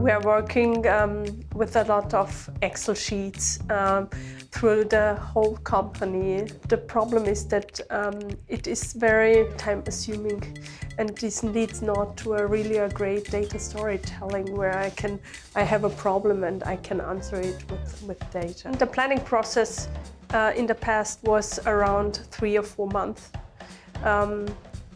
We are working with a lot of Excel sheets through the whole company. The problem is that it is very time-assuming, and this leads not to a great data storytelling where I have a problem and I can answer it with data. The planning process in the past was around 3 or 4 months.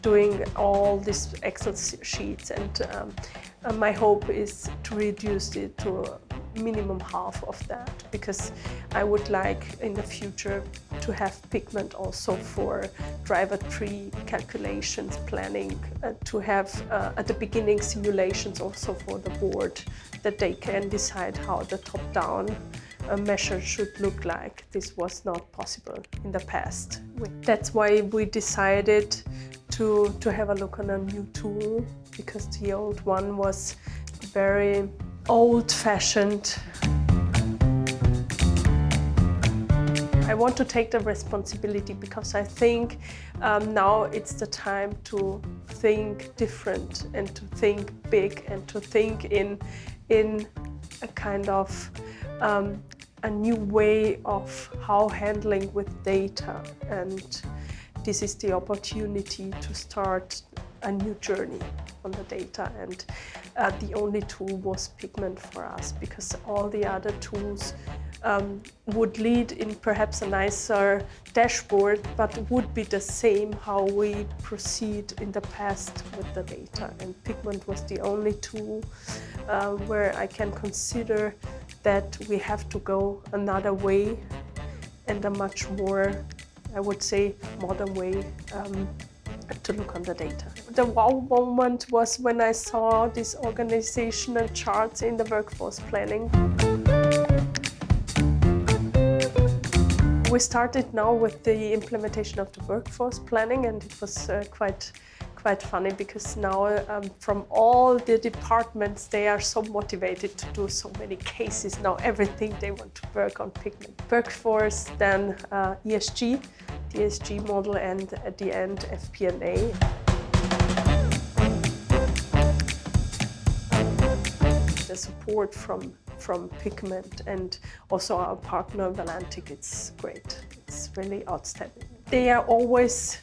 Doing all these Excel sheets, and my hope is to reduce it to minimum half of that, because I would like in the future to have Pigment also for driver tree calculations, planning, to have at the beginning simulations also for the board, that they can decide how the top-down measure should look like. This was not possible in the past. That's why we decided to have a look on a new tool, because the old one was very old-fashioned. I want to take the responsibility because I think now it's the time to think different and to think big and to think in a kind of a new way of how handling with data, and this is the opportunity to start a new journey on the data, and the only tool was Pigment for us, because all the other tools would lead in perhaps a nicer dashboard, but would be the same how we proceed in the past with the data. And Pigment was the only tool where I can consider that we have to go another way, and a much more, I would say, modern way to look on the data. The wow moment was when I saw these organizational charts in the workforce planning. We started now with the implementation of the workforce planning, and it was quite funny, because now from all the departments they are so motivated to do so many cases now. Everything they want to work on Pigment. Workforce, then ESG, the ESG model, and at the end FP&A. The support from Pigment and also our partner Valantic, it's great. It's really outstanding. They are always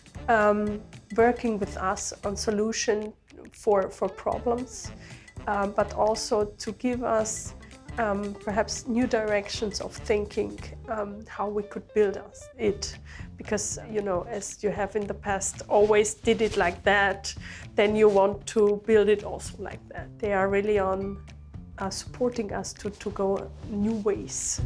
working with us on solution for problems, but also to give us perhaps new directions of thinking, how we could build it. Because, you know, as you have in the past always did it like that, then you want to build it also like that. They are really on supporting us to go new ways.